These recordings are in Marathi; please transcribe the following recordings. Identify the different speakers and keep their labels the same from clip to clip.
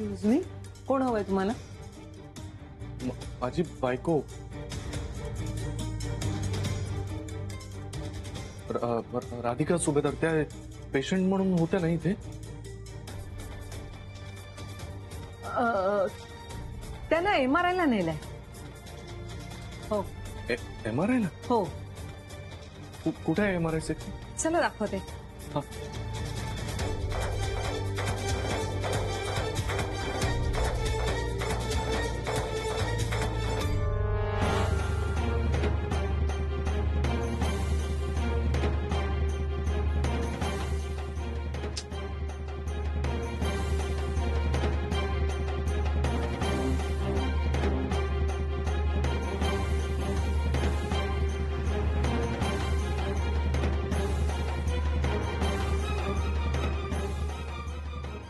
Speaker 1: एक्सक्यूज मी, कोण हवंय तुम्हाला?
Speaker 2: माझी बायको राधिका सुभेदार, त्या पेशंट म्हणून होत्या ना इथे?
Speaker 1: त्यांना MRI ला नेलंय. हो.
Speaker 2: MRI ला?
Speaker 1: हो.
Speaker 2: कुठे आहे MRI सेक्शन?
Speaker 1: चला दाखवते.
Speaker 2: हा.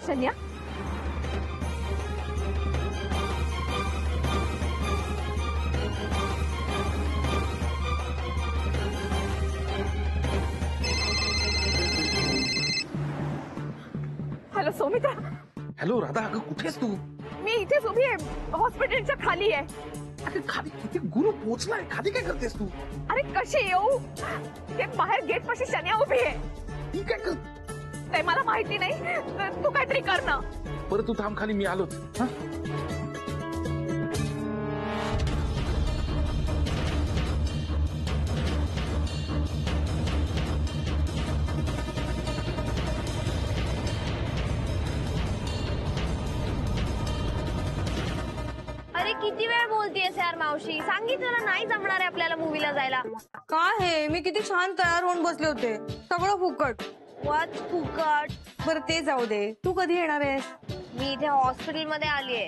Speaker 3: शन्या, हॅलो सौमित्रा.
Speaker 2: हॅलो राधा, अगं कुठेस तू?
Speaker 3: मी इथेच उभी आहे, हॉस्पिटलच्या खाली आहे.
Speaker 2: अरे खाली किती गुरु पोहोचलाय, खाली काय करतेस तू?
Speaker 3: अरे कशी येऊ? ते बाहेर गेट पाशी शन्या उभी आहे.
Speaker 2: ती काय कर?
Speaker 3: ते मला माहिती नाही, तू काहीतरी कर ना.
Speaker 2: परत तू थांब, खाली मी आलोच. हा.
Speaker 4: अरे किती वेळ बोलतेस यार मावशी, सांगितलं ना नाही जमणार आहे आपल्याला मूवीला जायला.
Speaker 5: काय हे, मी किती छान तयार होऊन बसले होते, सगळं फुकट.
Speaker 4: वाच फुकट.
Speaker 5: बरं ते जाऊ दे, तू कधी येणार आहेस?
Speaker 4: मी इथे हॉस्पिटल मध्ये आलीये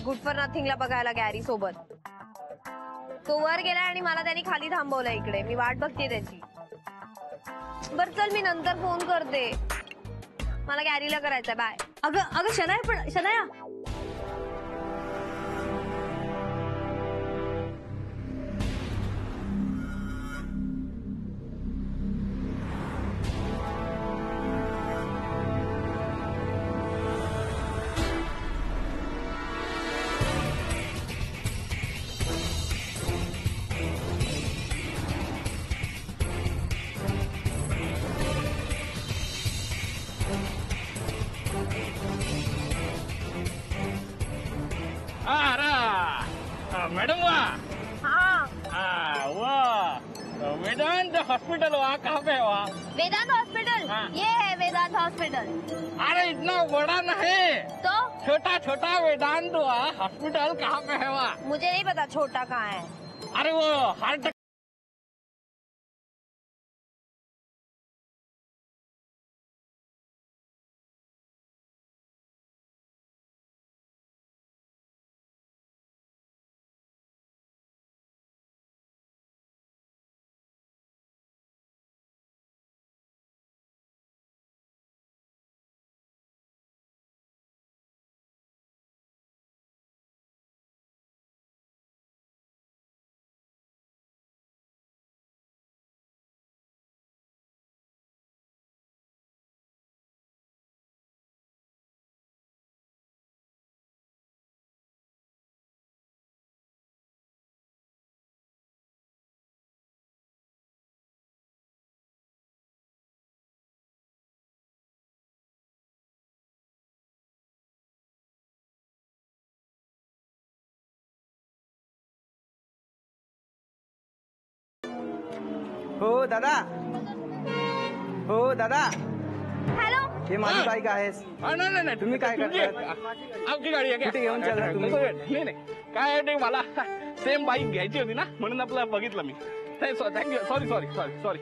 Speaker 4: गुड फॉर नथिंगला बघायला गॅरी सोबत. तो वर गेलाय आणि मला त्यांनी खाली थांबवलंय इकडे, मी वाट बघते त्याची. बर चल, मी नंतर फोन करते, मला गॅरीला करायचंय. बाय.
Speaker 5: अगं शनाया, पण शनाया
Speaker 6: मैडम वाह.
Speaker 4: हाँ
Speaker 6: वाह, वेदांत हॉस्पिटल वहाँ कहाँ पे है वहाँ?
Speaker 4: वेदांत हॉस्पिटल.
Speaker 6: हाँ.
Speaker 4: ये है वेदांत हॉस्पिटल.
Speaker 6: अरे इतना बड़ा नहीं,
Speaker 4: तो
Speaker 6: छोटा छोटा वेदांत वहाँ हॉस्पिटल कहाँ पे है वहाँ?
Speaker 4: मुझे नहीं पता छोटा कहाँ है.
Speaker 6: अरे वो हार्ट
Speaker 7: हो दादा, हो दादा,
Speaker 4: हॅलो.
Speaker 7: हे माझी बाईक आहे.
Speaker 6: नाही
Speaker 7: तुम्ही काय करताय?
Speaker 6: आपली गाडी आहे.
Speaker 7: कुठे घेऊन चालला तुम्ही?
Speaker 6: नाही काय आहे ते, मला सेम बाईक घ्यायची होती ना, म्हणून आपलं बघितलं मी. थँक्यू. सॉरी.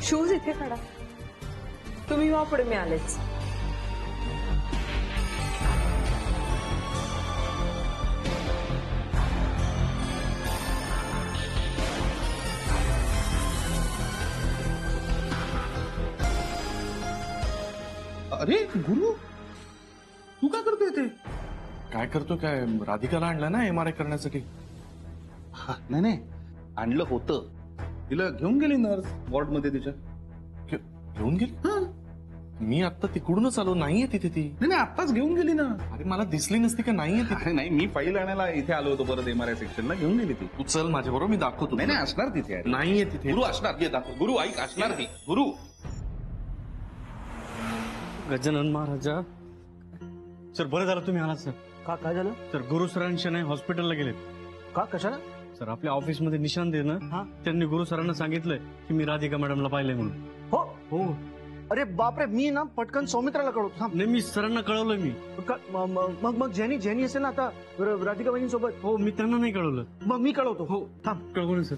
Speaker 1: शूज इथे काढा, तुम्ही वा पुढे, मी आलेच.
Speaker 2: अरे गुरु तू काय करतोय ते? काय करतो काय? राधिकाला आणलं ना MRI करण्यासाठी.
Speaker 6: नाही नाही आणलं होतं, तिला घेऊन गेली नर्स वॉर्ड मध्ये तिच्या.
Speaker 2: घेऊन गेली? मी आता तिकडूनच आलो, नाहीये तिथे ती.
Speaker 6: नाही नाही आत्ताच घेऊन गेली ना.
Speaker 2: अरे मला दिसली नसती का? नाहीये ती.
Speaker 6: अरे नाही मी फाईल आणायला इथे आलो होतो परत MRI सेक्शनला, घेऊन गेली ती.
Speaker 2: तू चल माझ्या बरोबर, मी दाखवतो.
Speaker 6: नाही नाही असणार तिथे अरे.
Speaker 2: नाहीये तिथे.
Speaker 6: गुरु असणार, ये दाखव. गुरु ऐक असणार ती. गुरु
Speaker 8: गजानन महाराजा सर, बरं झालं तुम्ही आलात सर.
Speaker 7: का काय झालं?
Speaker 8: सर गुरु सरांशी नाही हॉस्पिटलला गेलेत.
Speaker 7: का कशाला?
Speaker 8: सर आपल्या ऑफिसमध्ये निशांत आहे
Speaker 7: हा.
Speaker 8: ना, त्यांनी गुरु सरांना सांगितलंय की मी राधिका मॅडमला पाहिलंय म्हणून.
Speaker 7: हो
Speaker 8: हो
Speaker 7: अरे बापरे, मी ना पटकन सौमित्राला कळवतो. थांब.
Speaker 8: नाही, मी सरांना कळवलं मी.
Speaker 7: मग जेनी असेल ना आता राधिका बहिणीसोबत.
Speaker 8: हो मी त्यांना नाही कळवलं.
Speaker 7: मग मी कळवतो.
Speaker 8: हो
Speaker 7: थांब.
Speaker 8: कळवलं सर.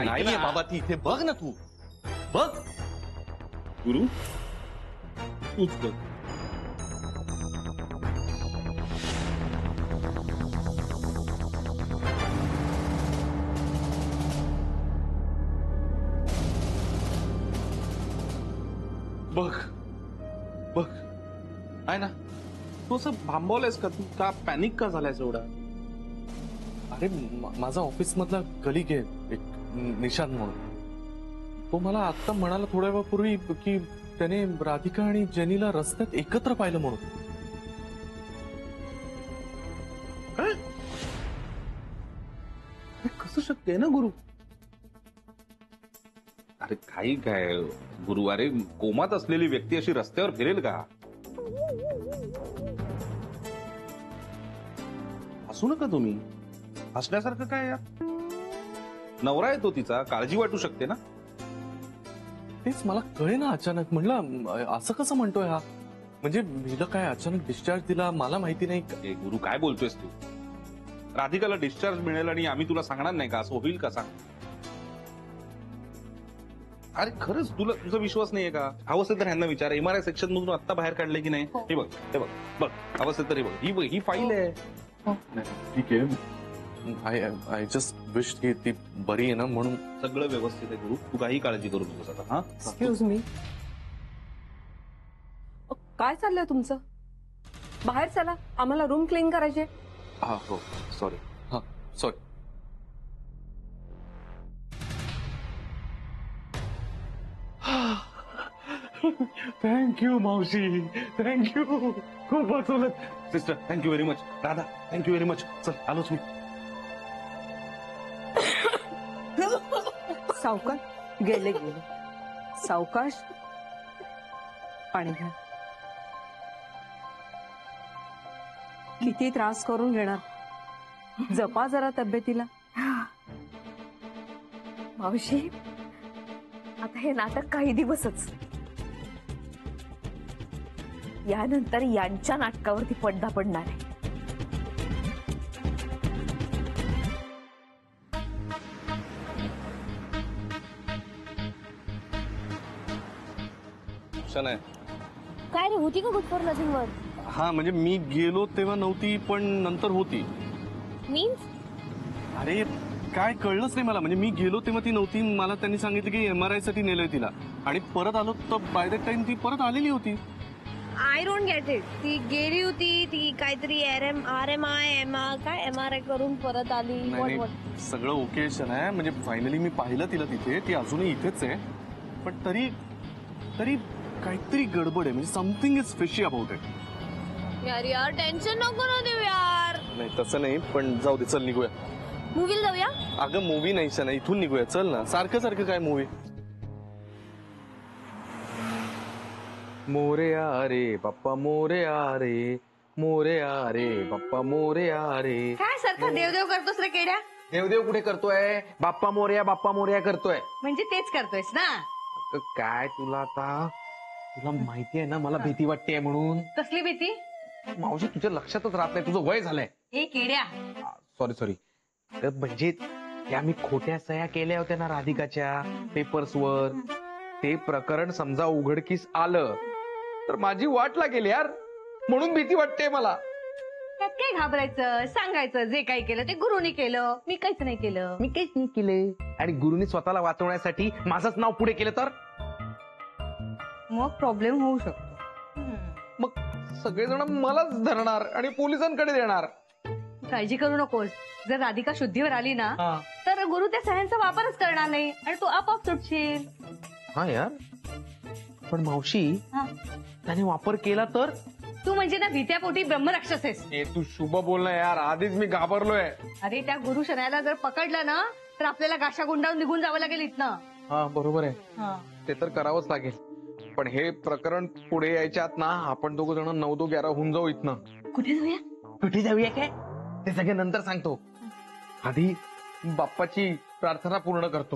Speaker 2: नाहीये बाबा ती इथे. बघ ना तू, बघ.
Speaker 6: गुरु तूच बघ. बघ बघ आहे ना, तू असं थांबवलंयस का? तू का पॅनिक का झालायस एवढा?
Speaker 2: अरे माझा ऑफिस मधला कलिग आहे एक, निशांत म्हणून. तो मला आता म्हणाला थोड्या वेळापूर्वी की त्याने राधिका आणि जेनीला रस्त्यात एकत्र पाहिलं म्हणून.
Speaker 6: काय? हे कसं शक्य आहे ना गुरु? अरे काही काय गुरु, अरे कोमात असलेली व्यक्ती अशी रस्त्यावर फिरेल का? हसू नका तुम्ही, हसण्यासारखं काय यार? नवरा आहे तो तिचा, काळजी वाटू शकते ना.
Speaker 2: तेच मला कळे ना. अचानक म्हणलं असं कसं म्हणतोय हा? म्हणजे हिला काय अचानक डिस्चार्ज दिला, मला माहिती नाही.
Speaker 6: ए गुरु काय बोलतोयस तू? राधिकाला डिस्चार्ज मिळेल आणि आम्ही तुला सांगणार नाही का? असं होईल का? सांग. अरे खरंच तुला तुझा विश्वास नाहीये का? हवं असेल तर ह्यांना विचार. MRI सेक्शन मधून आता बाहेर काढले की नाही? हे बघ हे बघ बघ, हवं असेल तर हे बघ, ही फाईल आहे.
Speaker 2: ठीक आहे. आय जस्ट विश की ती बरी आहे ना, म्हणून.
Speaker 6: सगळं व्यवस्थित आहे गुरु, तू काही काळजी करू नकोस आता. हा
Speaker 1: एक्सक्यूज मी, काय चाललंय तुमचं? बाहेर चला, आम्हाला रूम क्लीन करायचे.
Speaker 2: हा हो सॉरी. हा सॉरी.
Speaker 6: थँक्यू मावशी, थँक्यू. खूप वाचवलं sister. Thank you very much. Radha thank you very much. चल आलोच मी.
Speaker 1: सावकाश गेले गेले. सावकाश, पाणी घ्या. किती त्रास करून घेणार? जपा जरा तब्येतीला.
Speaker 3: मावशी आता हे नाटक काही दिवसच, यानंतर यांच्या नाटकावरती पडदा पडणार आहे.
Speaker 2: नाही.
Speaker 4: काय रे, होती का गुड फॉर नथिंग वर?
Speaker 2: हा म्हणजे मी गेलो तेव्हा नव्हती, पण नंतर होती.
Speaker 4: मीन्स
Speaker 2: अरे काय कळलंच नाही मला. म्हणजे मी गेलो तेव्हा ती नव्हती, मला त्यांनी सांगितलं की MRI साठी नेलंय तिला, आणि परत आलो तर बाय द टाइम ती परत आलेली होती.
Speaker 4: I don't get it. ती गेली होती, ती काहीतरी काय MRI करून परत आली.
Speaker 2: नाही नाही, सगळं ओके आहे. म्हणजे फायनली मी पाहिलं तिला तिथे, ती अजूनही इथेच आहे. पण तरी तरी काहीतरी गडबड आहे. म्हणजे something is fishy about it.
Speaker 4: यार टेन्शन नको ना देऊ यार.
Speaker 2: नाही तसं नाही, पण जाऊ दे, चल निघूया.
Speaker 4: मूवीला जाऊया.
Speaker 2: अगं मूवी नाही ना, इथून निघूया. चल ना, सारखं सारखं काय मूवी.
Speaker 7: मोरया रे बाप्पा मोरया रे, मोरया रे बाप्पा मोरया रे.
Speaker 5: काय सारखं देवदेव करतोस रे केड्या?
Speaker 7: देवदेव कुठे करतोय? बाप्पा मोरया करतोय.
Speaker 5: म्हणजे तेच करतोयस ना?
Speaker 7: अगं, काय तुला आता, तुला माहिती आहे ना मला भीती वाटते म्हणून.
Speaker 5: कसली भीती?
Speaker 7: मावशी तुझ्या लक्षातच राहत नाही, तुझं वय झालंय.
Speaker 5: हे केड्या,
Speaker 7: सॉरी. म्हणजे त्या मी खोट्या सह्या केल्या होत्या ना राधिकाच्या पेपर्सवर. ते प्रकरण समजा उघडकीस आलं तर माझी वाट लागेल यार, म्हणून भीती वाटते मला.
Speaker 5: त्यात काय घाबरायचं? सांगायचं जे काही केलं ते गुरुनी केलं, मी काहीच नाही केलं.
Speaker 7: मी काहीच नाही केले. आणि गुरुनी स्वतःला वाचवण्यासाठी माझंच नाव पुढे केलं तर
Speaker 5: मग प्रॉब्लेम होऊ शकतो.
Speaker 7: मग सगळेजण मलाच धरणार आणि पोलिसांकडे देणार.
Speaker 5: काळजी करू नकोस. जर राधिका शुद्धीवर आली ना तर गुरु त्या सह्यांचा वापरच करणार नाही आणि तू आपोआप सुटशील.
Speaker 7: हा यार, पण मावशी
Speaker 5: हा.
Speaker 7: त्याने वापर केला तर?
Speaker 5: तू म्हणजे ना भीत्यापोटी ब्रह्मराक्षस आहेस.
Speaker 7: ए तू शुभ बोल ना यार, आधीच मी घाबरलोय.
Speaker 5: अरे त्या गुरु शनायाला जर पकडलं ना तर आपल्याला गाशा गुंडाळून निघून जावं लागेल इथनं.
Speaker 7: हा बरोबर आहे, ते तर करावंच लागेल. पण हे प्रकरण पुढे यायच्या आत ना आपण दोघ जण 9-2-11 होऊन जाऊ इथनं.
Speaker 5: कुठे जाऊया?
Speaker 7: कुठे जाऊया काय ते सगळे नंतर सांगतो. आधी बाप्पाची प्रार्थना पूर्ण करतो.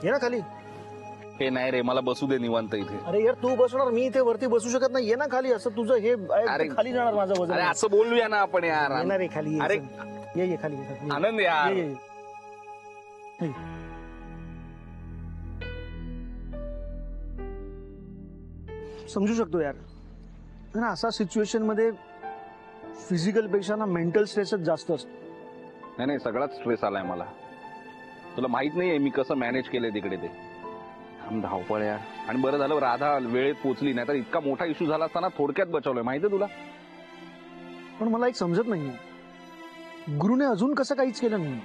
Speaker 9: ये ना खाली.
Speaker 6: हे नाही रे, मला बसू दे निवांत इथे.
Speaker 9: अरे यार तू बसणार, मी इथे वरती बसू शकत नाही. ये ना खाली. असं तुझं हे
Speaker 6: अरे,
Speaker 9: खाली जाणार माझं वजन.
Speaker 6: अरे असं बोलूया ना आपण यार.
Speaker 9: येणार आहे खाली.
Speaker 6: अरे
Speaker 9: ये खाली ये.
Speaker 6: आनंद यार.
Speaker 9: ये. समजू शकतो यार, ना असा सिच्युएशन मध्ये फिजिकल पेक्षा ना मेंटल स्ट्रेसच जास्त असतो.
Speaker 6: नाही नाही, सगळाच स्ट्रेस आलाय मला. तुला माहित नाहीये मी कसं मॅनेज केलंय तिकडे ते. धावपळ यार. आणि बरं झालं राधा वेळेत पोहोचली, नाही तर इतका मोठा इश्यू झाला असताना थोडक्यात बचावलंय. माहितीये तुला?
Speaker 9: पण मला एक समजत नाहीये, गुरुने अजून कसं काहीच केलं नाही.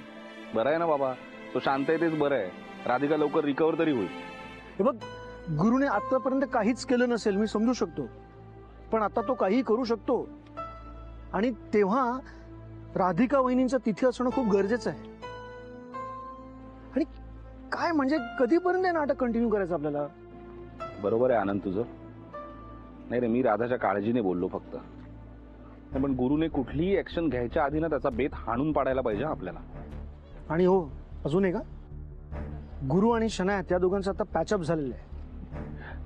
Speaker 6: बरं आहे ना बाबा, तो शांत आहे तेच बरं आहे. राधिका लवकर रिकवर तरी होईल.
Speaker 9: हे बघ, गुरुने आतापर्यंत काहीच केलं नसेल, मी समजू शकतो. पण आता तो काही करू शकतो आणि तेव्हा राधिका वहिनींचं तिथे असणं खूप गरजेचं आहे. आणि काय म्हणजे कधीपर्यंत हे नाटक कंटिन्यू करायचं आपल्याला?
Speaker 6: बरोबर आहे आनंद तुझं. नाही रे, मी राधाच्या काळजीने बोललो फक्त. नाही, पण गुरुने कुठलीही ऍक्शन घ्यायच्या आधी ना त्याचा बेत हाणून पाडायला पाहिजे आपल्याला.
Speaker 9: आणि हो, अजून आहे का, गुरु आणि शनाया त्या दोघांचं आता पॅचअप झालेलं आहे.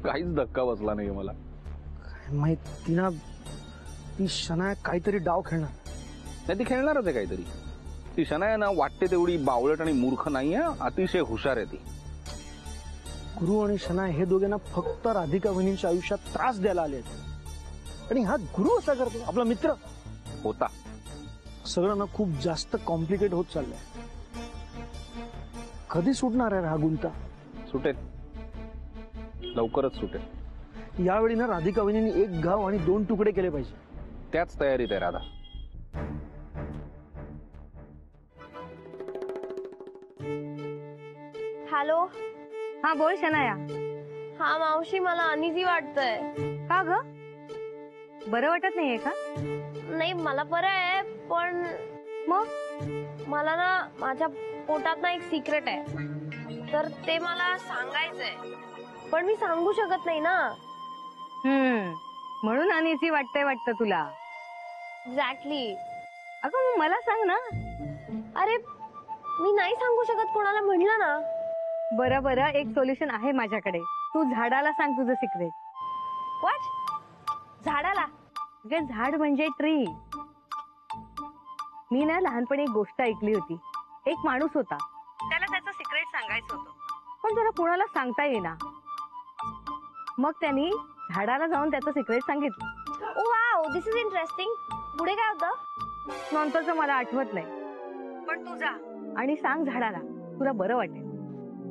Speaker 6: काहीच धक्का बसला नाही मला.
Speaker 9: काय माहित ना, ती शनाया काहीतरी डाव खेळणार.
Speaker 6: नाही, ती खेळणारच आहे काहीतरी. ती शनाया ना वाटते तेवढी बावळट आणि मूर्ख नाहीये, अतिशय हुशार आहे ती.
Speaker 9: गुरु आणि शनाया हे दोघे ना फक्त राधिका वहिनींच्या आयुष्यात त्रास द्यायला आले आहेत. आणि हा गुरु असा करतो, आपला मित्र
Speaker 6: होता.
Speaker 9: सगळं ना खूप जास्त कॉम्प्लिकेट होत चाललंय. कधी सुटणार आहे हा गुंता?
Speaker 6: सुटेल, लवकरच सुटेल.
Speaker 9: यावेळी ना राधिका वहिनींनी एक घाव आणि 2 तुकडे केले पाहिजे.
Speaker 6: त्याच तयारीत आहे राधा.
Speaker 4: हॅलो.
Speaker 5: हा बोल शनाया.
Speaker 4: हा मावशी, मला अनइझी वाटतंय.
Speaker 5: का ग? बरं वाटत नाहीये का?
Speaker 4: नाही, मला बरं आहे, पण
Speaker 5: मग
Speaker 4: मला ना माझ्या पोटात ना एक सिक्रेट आहे, तर ते मला सांगायचंय, पण मी सांगू शकत नाही ना.
Speaker 5: म्हणून अनइझी वाटतंय वाटतं तुला.
Speaker 4: एक्झॅक्टली.
Speaker 5: अगं मग मला सांग ना.
Speaker 4: अरे, मी नाही सांगू शकत कोणाला, म्हणलं ना.
Speaker 5: बरं बरं, एक सोल्युशन आहे माझ्याकडे. तू झाडाला सांग तुझं सिक्रेट.
Speaker 4: व्हॉट? झाडाला?
Speaker 5: अगं झाड म्हणजे ट्री. मी ना लहानपणी एक गोष्ट ऐकली होती. एक माणूस होता, त्याला त्याचं सिक्रेट सांगायचं होतं, पण त्याला कोणाला सांगता येईना. मग त्यांनी झाडाला जाऊन त्याचं सिक्रेट सांगितलं.
Speaker 4: ओ वाव, दिस इज इंटरेस्टिंग. पुढे काय होतं?
Speaker 5: नंतरचं मला आठवत नाही, पण तू जा आणि सांग झाडाला, तुला बरं वाटेल.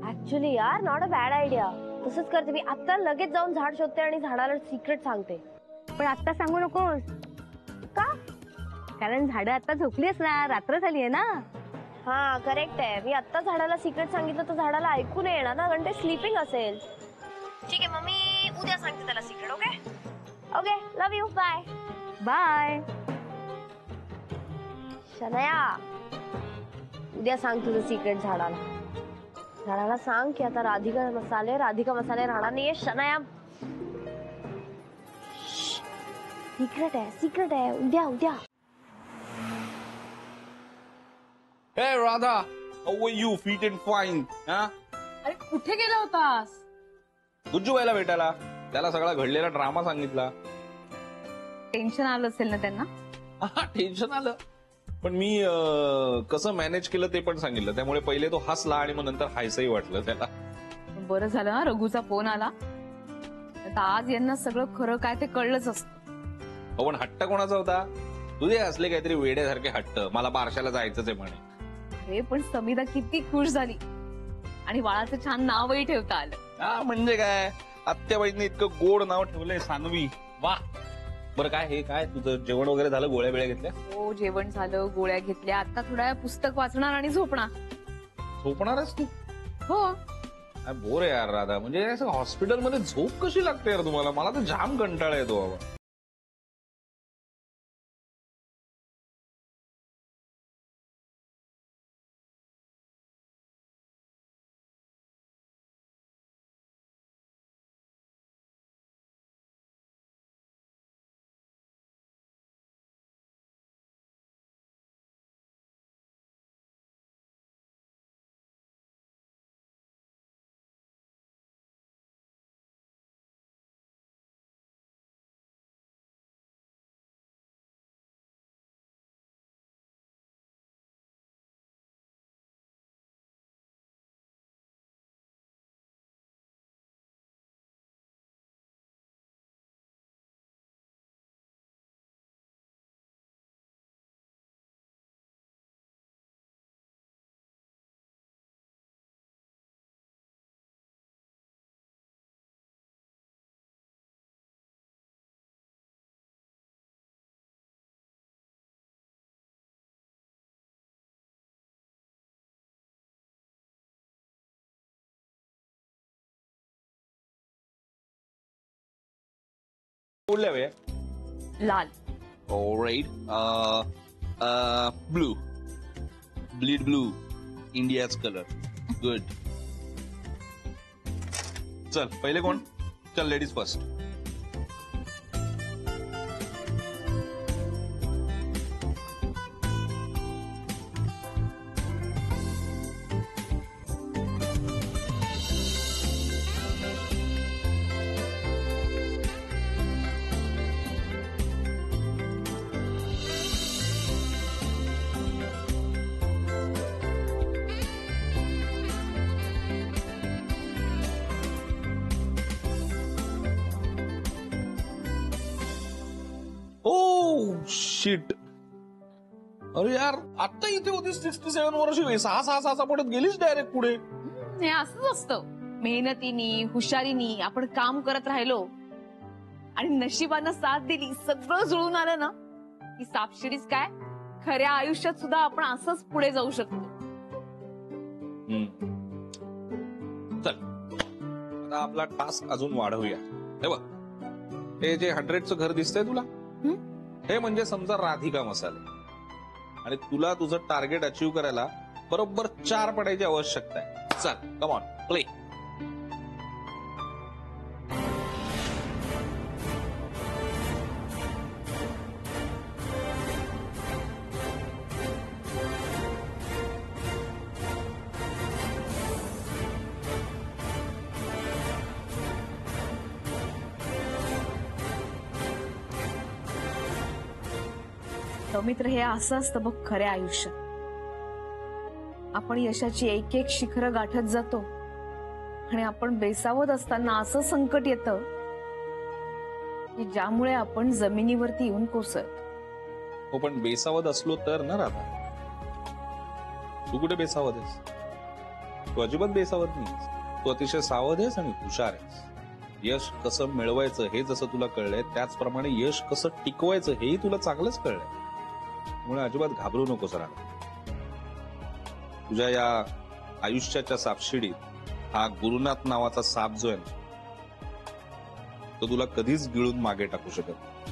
Speaker 4: ऍक्च्युली यार, नॉट अ बॅड आयडिया. तसंच करते मी. आता लगेच जाऊन झाड शोधते आणि झाडाला सिक्रेट सांगते.
Speaker 5: पण आता सांगू नकोस.
Speaker 4: का?
Speaker 5: कारण झाडं आता झोपली असणार, रात्र झाली आहे ना.
Speaker 4: हा, करेक्ट आहे. मी आता झाडाला सिक्रेट सांगितलं तर झाडाला ऐकू नाही येणार ना, कारण ते स्लीपिंग असेल. ठीक आहे, मग मी उद्या सांगते त्याला secret. Okay okay, love you. Bye
Speaker 5: bye.
Speaker 4: Shanaya, उद्या सांग तुझं सिक्रेट झाडाला. झाडाला सांग की आता राधिका मसाले राहणार नाहीये. शनाया, सिक्रेट आहे. उद्या.
Speaker 6: Hey Radha, how are you? Fit and fine. हा?
Speaker 3: अरे कुठे गेला होतास?
Speaker 6: गुज्जूबाईला भेटायला. त्याला सगळा घडलेला ड्रामा सांगितला.
Speaker 3: टेन्शन आलं असेल ना त्यांना?
Speaker 6: टेन्शन आलं, पण मी कसं मॅनेज केलं ते पण सांगितलं. त्यामुळे पहिले तो हसला आणि मग नंतर हायसंही वाटलं त्याला.
Speaker 3: बरं झालं ना रघुचा फोन आला. आता आज यांना सगळं खरं काय ते कळलंच असतं.
Speaker 6: पण हट्ट कोणाचा होता? तुझे असले काहीतरी वेड्यासारखे हट्ट. मला बारशाला जायचंच आहे म्हणे.
Speaker 3: अरे पण समिधा किती खुश झाली. आणि बाळाचं छान नावही ठेवता आलं.
Speaker 6: हा म्हणजे काय, आत्याबाईंनी इतकं गोड नाव ठेवलंय सानवी. वा. बरं काय हे काय तुझं जेवण वगैरे झालं, गोळ्या बिळ्या घेतल्या?
Speaker 3: हो, जेवण झालं, गोळ्या घेतल्या, आता थोड्या वेळ पुस्तक वाचणार आणि झोपणार.
Speaker 6: झोपणारच तू?
Speaker 3: हो.
Speaker 6: काय बोर आहे यार राधा, म्हणजे असं हॉस्पिटलमध्ये झोप कशी लागते यार तुम्हाला? मला तर जाम कंटाळा येतो बाबा. कुठल्या वे?
Speaker 3: लाल.
Speaker 6: ऑलराइट. ब्लू. Bleed blue. इंडियाच कलर. गुड. चल पहिले कोण? चल लेडीज फर्स्ट. शिट. अरे यार, आता इथे होतीस 67 वर्ष, 6 पडत गेलीच डायरेक्ट पुढे.
Speaker 3: हे असंच असतं. मेहनतीनी, हुशारीनी आपण काम करत राहिलो आणि नशिबानं साथ दिली, सगळं जुळून आलं ना, की सापशिडीच काय, खऱ्या आयुष्यात सुद्धा आपण असंच पुढे जाऊ शकतो.
Speaker 6: चल आता आपला टास्क अजून वाढवूया. हे बघ, हे जे 100चं घर दिसतंय तुला, हे म्हणजे समजा राधिका मसाले, आणि तुला तुझं टार्गेट अचीव्ह करायला बरोबर 4 पडायची आवश्यकता आहे. चल कम ऑन, प्ले.
Speaker 3: मित्र, हे असं असतं बघ खऱ्या आयुष्यात. आपण यशाची एक एक शिखरं गाठत जातो आणि आपण बेसावत असताना असं संकट येतं की ज्यामुळे आपण जमिनीवरती येऊन कोसळतो.
Speaker 6: हो, पण बेसावत असलो तर ना राधा. तू कुठे बेसावत आहेस? तू अजिबात बेसावत नाहीस. तू अतिशय सावध आहेस आणि हुशार आहेस. यश कसं मिळवायचं हे जसं तुला कळलंय, त्याचप्रमाणे यश कसं टिकवायचं हेही तुला चांगलंच कळलंय. त्यामुळे अजिबात घाबरू नकोस राधा. तुझ्या या आयुष्याच्या सापशिडीत हा गुरुनाथ नावाचा साप जो आहे ना, तो तुला कधीच गिळून मागे टाकू शकत.